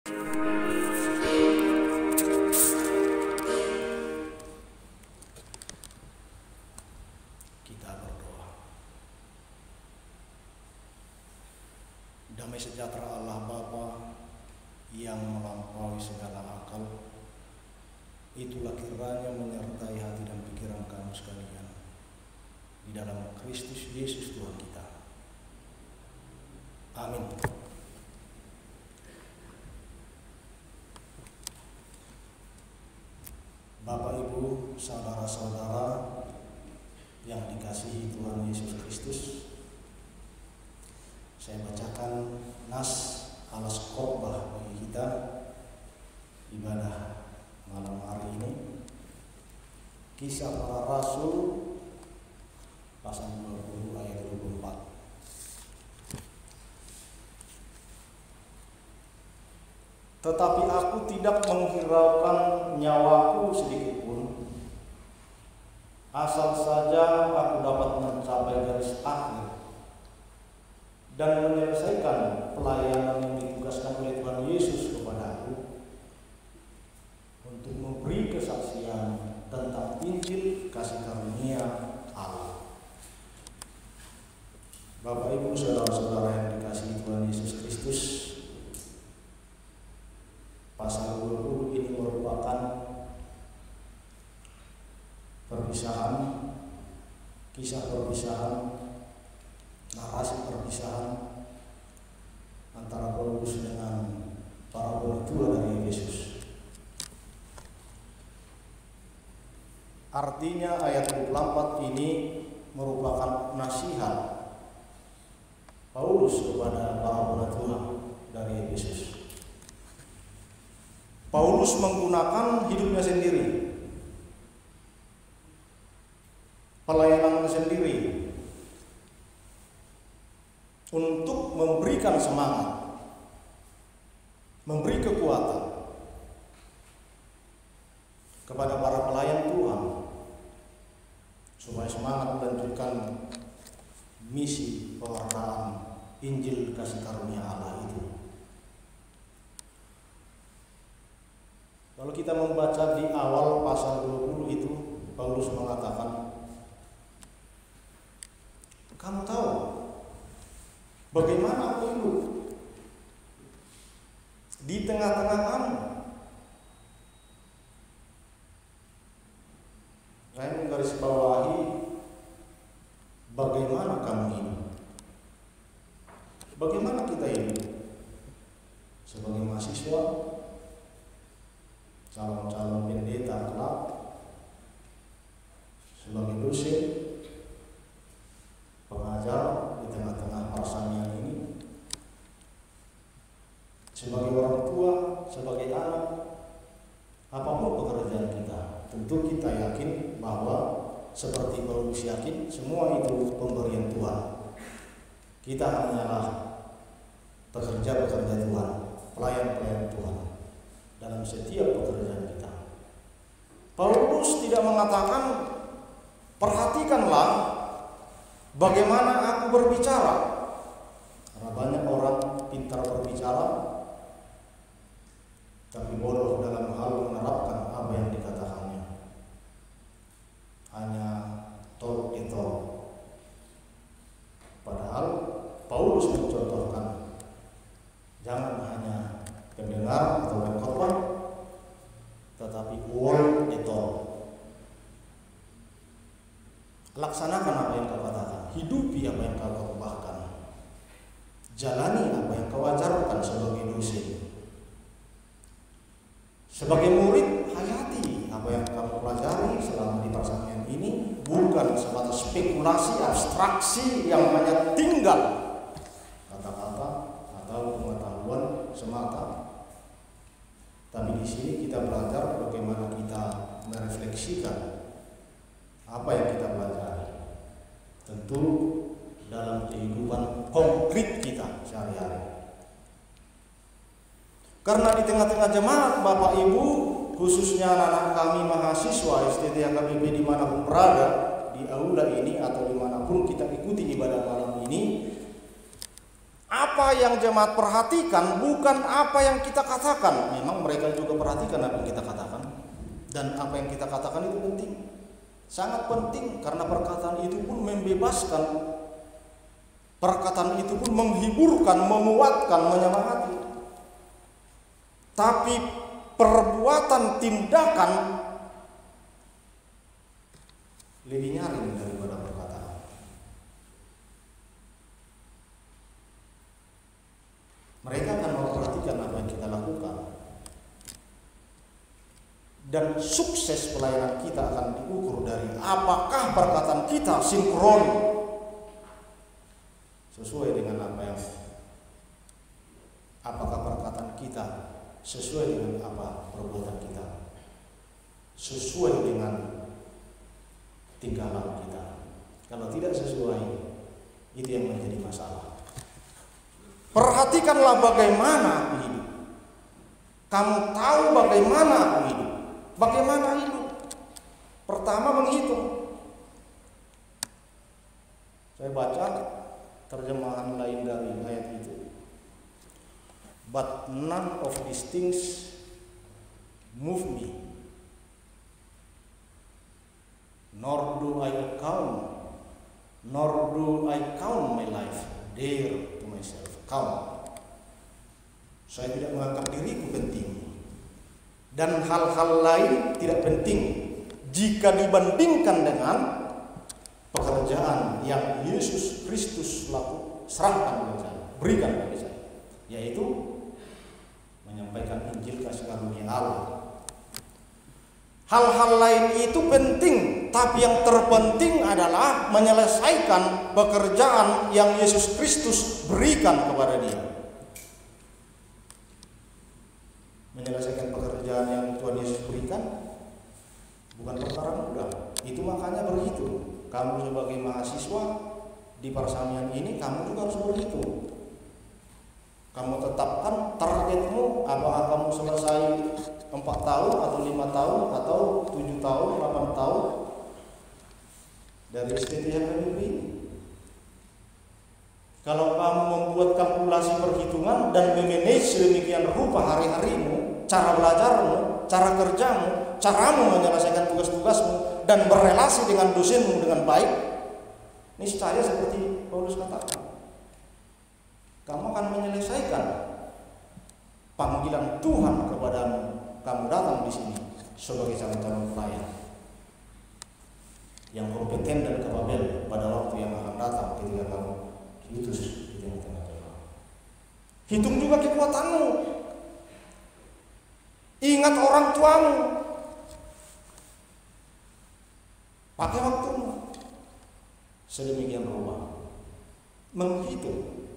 Kita berdoa. Damai sejahtera Allah Bapa yang melampaui segala akal, itulah kiranya menyertai hati dan pikiran kamu sekalian di dalam Kristus Yesus Tuhan kita. Amin. Bapak, Ibu, saudara-saudara yang dikasihi Tuhan Yesus Kristus, saya bacakan nas alas khotbah bagi kita ibadah malam hari ini. Kisah Para Rasul pasal 20 ayat 24. Tetapi aku tidak menghiraukan nyawaku sedikit pun, asal saja aku dapat mencapai garis akhir dan menyelesaikan pelayanan yang ditugaskan oleh Tuhan Yesus kepadaku untuk memberi kesaksian tentang Injil kasih karunia Allah. Bapak, Ibu, saudara-saudara yang dikasihi Tuhan Yesus Kristus, pasal 20 ini merupakan perpisahan, kisah perpisahan, narasi perpisahan antara Paulus dengan para murid tua dari Yesus. Artinya ayat 24 ini merupakan nasihat Paulus kepada para murid tua dari Yesus. Paulus menggunakan hidupnya sendiri, pelayanannya sendiri, untuk memberikan semangat, memberi kekuatan kepada para pelayan Tuhan supaya semangat melanjutkan misi pewartaan Injil kasih karunia Allah itu. Kalau kita membaca di awal pasal 20 itu, Paulus mengatakan, kamu tahu bagaimana aku hidup di tengah-tengah kamu. Saya menggarisbawahi bagaimana kamu hidup. Bagaimana kita hidup sebagai mahasiswa, calon-calon pendeta kelak, sebagai dosen, pengajar di tengah-tengah persamian ini, sebagai orang tua, sebagai anak, apapun pekerjaan kita, tentu kita yakin bahwa seperti Paulus yakin semua itu pemberian Tuhan. Kita hanyalah pekerja-pekerja Tuhan, pelayan-pelayan Tuhan dalam setiap pekerjaan kita. Paulus tidak mengatakan, perhatikanlah bagaimana aku berbicara. Karena banyak orang pintar berbicara, tapi bodoh dalam hal menerapkan apa yang dikatakannya. Hanya tol. Padahal Paulus mencontohkan, jangan hanya pendengar atau pengkhotbah, tetapi word itu. Laksanakan apa yang kau katakan, hidupi apa yang kau khotbahkan, jalani apa yang kau ajarkan sebagai dosen. Sebagai murid, hayati apa yang kamu pelajari selama di persamian ini, bukan sebatas spekulasi abstraksi yang hanya tinggal kata-kata atau pengetahuan semata. Tapi di sini kita belajar bagaimana kita merefleksikan apa yang kita pelajari. Tentu dalam kehidupan konkret kita sehari-hari. Karena di tengah-tengah jemaat Bapak Ibu, khususnya anak-anak kami mahasiswa STT HKBP dimanapun berada, di aula ini atau dimanapun kita ikuti ibadah malam ini, apa apa yang jemaat perhatikan bukan apa yang kita katakan. Memang mereka juga perhatikan apa yang kita katakan. Dan apa yang kita katakan itu penting. Sangat penting karena perkataan itu pun membebaskan. Perkataan itu pun menghiburkan, menguatkan, menyemangati. Tapi perbuatan, tindakan lebih nyaring daripada perkataan. Mereka akan memperhatikan apa yang kita lakukan. Dan sukses pelayanan kita akan diukur dari apakah perkataan kita sinkron sesuai dengan apakah perkataan kita sesuai dengan apa perbuatan kita, sesuai dengan tingkah laku kita. Kalau tidak sesuai, itu yang menjadi masalah. Perhatikanlah bagaimana aku hidup. Kamu tahu bagaimana aku hidup. Bagaimana hidup? Pertama menghitung. Saya baca terjemahan lain dari ayat itu. But none of these things move me, nor do I count my life dear to myself. Count. Saya tidak menganggap diriku penting. Dan hal-hal lain tidak penting jika dibandingkan dengan pekerjaan yang Yesus Kristus serahkan kepada saya, berikan kepada saya, yaitu menyampaikan Injil kasih karunia Allah. Hal-hal lain itu penting, tapi yang terpenting adalah menyelesaikan pekerjaan yang Yesus Kristus berikan kepada dia. Menyelesaikan pekerjaan yang Tuhan Yesus berikan bukan perkara mudah. Itu makanya berhitung. Kamu sebagai mahasiswa di persamian ini, kamu juga harus berhitung. Kamu tetapkan targetmu, apakah kamu selesai 4 tahun atau 5 tahun atau 7 tahun, 8 tahun dari STTHKBP ini. Kalau kamu membuat kalkulasi perhitungan dan memanage sedemikian rupa hari-harimu, cara belajarmu, cara kerjamu, caramu menyelesaikan tugas-tugasmu dan berelasi dengan dosenmu dengan baik, niscaya seperti Paulus katakan, kamu akan menyelesaikan panggilan Tuhan kepadamu. Kamu datang di sini sebagai calon-calon pelayan yang kompeten dan kapabel pada waktu yang akan datang ketika kamu diutus di tengah-tengah jemaat. Hitung juga kekuatanmu. Ingat orang tuamu. Pakai waktumu sedemikian rupa. Menghitung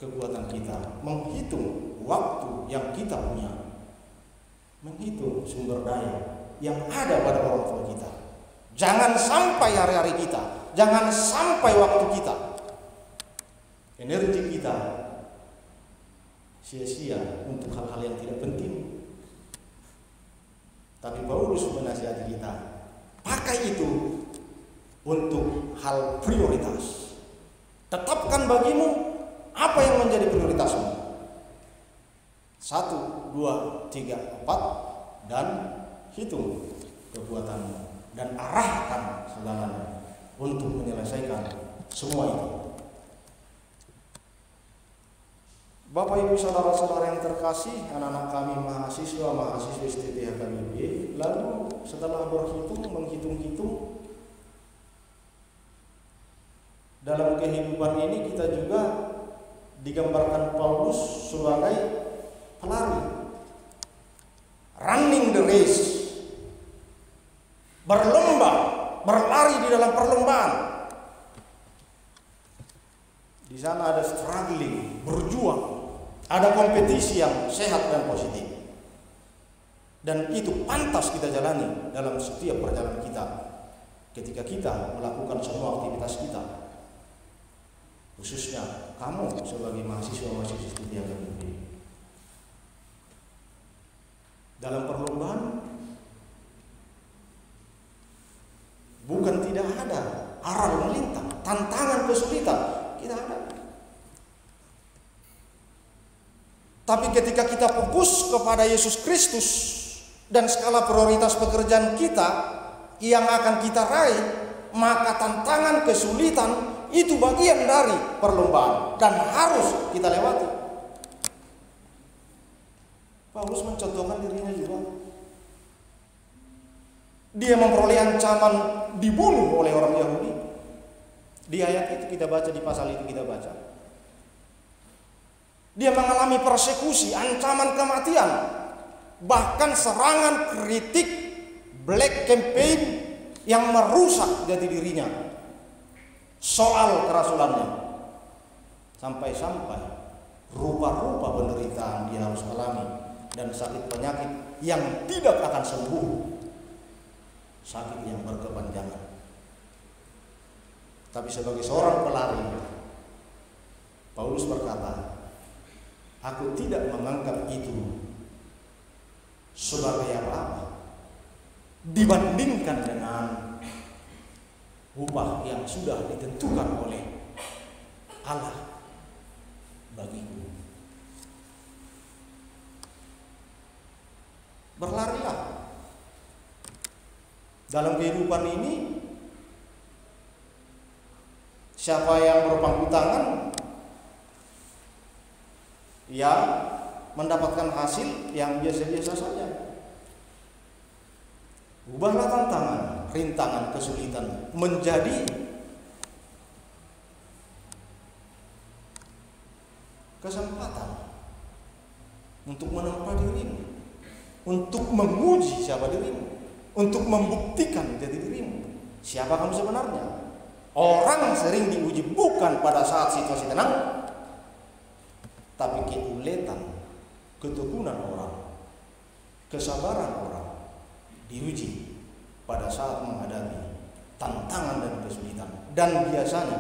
kekuatan kita, menghitung waktu yang kita punya, menghitung sumber daya yang ada pada orang tua kita. Jangan sampai hari-hari kita, jangan sampai waktu kita, energi kita sia-sia untuk hal-hal yang tidak penting. Tapi Paulus menasihati kita, pakai itu untuk hal prioritas. Tetapkan bagimu apa yang menjadi prioritasmu. 1, 2, 3, 4 dan hitung kekuatanmu dan arahkan segalanya untuk menyelesaikan semua itu. Bapak Ibu saudara-saudara yang terkasih, anak-anak kami mahasiswa STTHKBP, lalu setelah menghitung-hitung dalam kehidupan ini kita juga digambarkan Paulus sebagai pelari, running the race, berlomba, berlari di dalam perlombaan. Di sana ada struggling, berjuang, ada kompetisi yang sehat dan positif. Dan itu pantas kita jalani dalam setiap perjalanan kita ketika kita melakukan semua aktivitas kita. Khususnya kamu sebagai mahasiswa-mahasiswa yang lebih. Dalam perlombaan bukan tidak ada aral melintang, tantangan kesulitan, kita ada. Tapi ketika kita fokus kepada Yesus Kristus dan skala prioritas pekerjaan kita yang akan kita raih, maka tantangan, kesulitan itu bagian dari perlombaan dan harus kita lewati. Paulus mencontohkan dirinya juga. Dia memperoleh ancaman dibunuh oleh orang Yahudi. Di ayat itu kita baca, di pasal itu kita baca. Dia mengalami persekusi, ancaman kematian, bahkan serangan, kritik, black campaign yang merusak jati dirinya soal kerasulannya. Sampai-sampai rupa-rupa penderitaan dia harus alami dan sakit penyakit yang tidak akan sembuh, sakit yang berkepanjangan. Tapi sebagai seorang pelari, Paulus berkata, aku tidak menganggap itu sebagai apa-apa dibandingkan dengan upah yang sudah ditentukan oleh Allah bagiku. Berlarilah dalam kehidupan ini. Siapa yang berpangku tangan, ya mendapatkan hasil yang biasa-biasa saja. Ubahlah tantangan, rintangan, kesulitan menjadi kesempatan untuk menempa dirimu, untuk menguji siapa dirimu, untuk membuktikan jati dirimu, siapa kamu sebenarnya. Orang sering diuji bukan pada saat situasi tenang, tapi keuletan, ketekunan orang, kesabaran orang diuji pada saat menghadapi tantangan dan kesulitan. Dan biasanya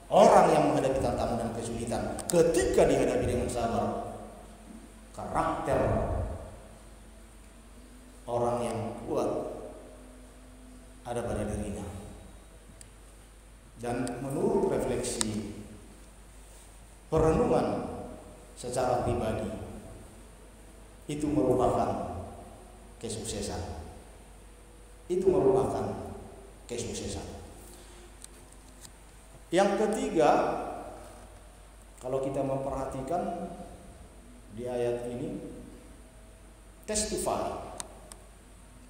orang yang menghadapi tantangan dan kesulitan ketika dihadapi dengan sabar, karakter orang yang kuat ada pada dirinya. Dan menurut refleksi perenungan secara pribadi, itu merupakan kesuksesan. Itu merupakan kesuksesan. Yang ketiga, kalau kita memperhatikan di ayat ini, testify,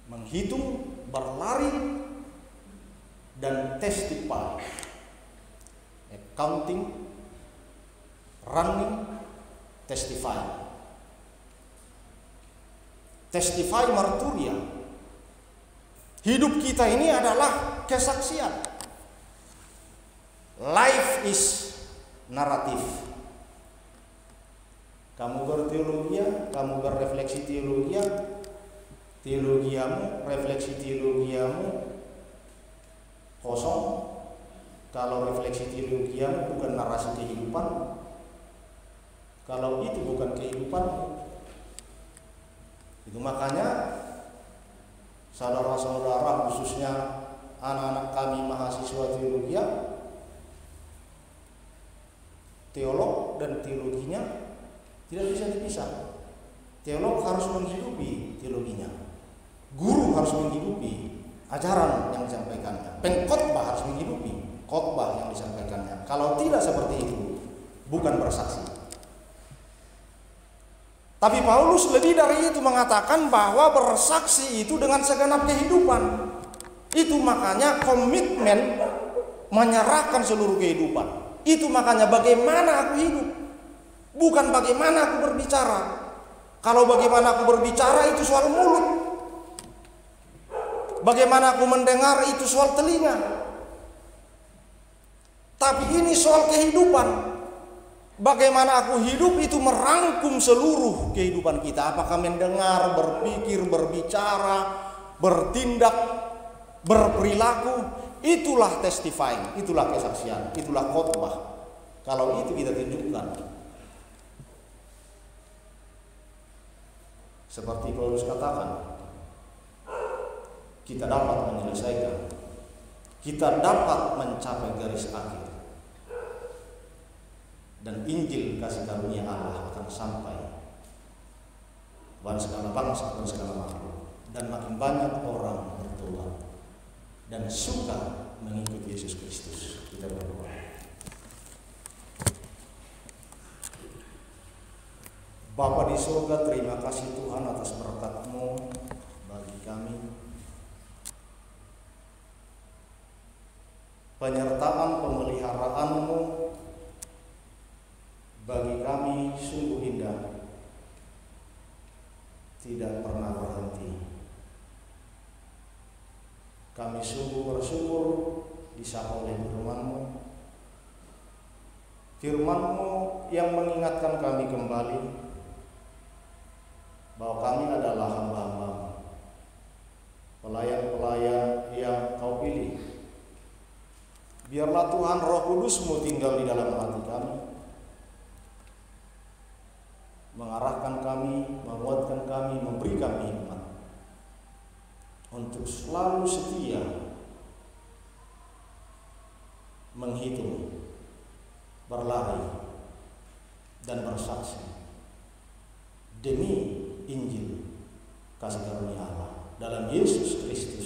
menghitung, berlari, dan testify, counting, running, testify. Testify marturia. Hidup kita ini adalah kesaksian. Life is narrative. Kamu berteologia, kamu berrefleksi teologia, teologiamu, refleksi teologiamu kosong. Kalau refleksi teologiamu bukan narasi kehidupan, kalau itu bukan kehidupan, itu makanya saudara-saudara, khususnya anak-anak kami mahasiswa teologi, teolog dan teologinya tidak bisa dipisah. Teolog harus menghidupi teologinya, guru harus menghidupi ajaran yang disampaikannya, pengkhotbah harus menghidupi khotbah yang disampaikannya. Kalau tidak seperti itu, bukan bersaksi. Tapi Paulus lebih dari itu mengatakan bahwa bersaksi itu dengan segenap kehidupan. Itu makanya komitmen menyerahkan seluruh kehidupan. Itu makanya bagaimana aku hidup, bukan bagaimana aku berbicara. Kalau bagaimana aku berbicara itu soal mulut, bagaimana aku mendengar itu soal telinga. Tapi ini soal kehidupan. Bagaimana aku hidup itu merangkum seluruh kehidupan kita. Apakah mendengar, berpikir, berbicara, bertindak, berperilaku. Itulah testifying, itulah kesaksian, itulah khotbah. Kalau itu kita tunjukkan. Seperti Paulus katakan, kita dapat menyelesaikan, kita dapat mencapai garis akhir, dan Injil kasih karunia Allah akan sampai bukan segala bangsa dan segala makhluk, dan makin banyak orang bertobat dan suka mengikut Yesus Kristus. Kita berdoa. Bapa di surga, terima kasih Tuhan atas berkat-Mu bagi kami. Penyertaan pemeliharaan-Mu bagi kami sungguh indah, tidak pernah berhenti. Kami sungguh bersyukur disapa oleh firman-Mu. Firman-Mu yang mengingatkan kami kembali bahwa kami adalah hamba-hamba-Mu, pelayan-pelayan yang Kau pilih. Biarlah Tuhan Roh Kudus-Mu tinggal di dalam hati kami, mengarahkan kami, menguatkan kami, memberi kami hikmat untuk selalu setia menghitung, berlari, dan bersaksi demi Injil kasih karunia Allah dalam Yesus Kristus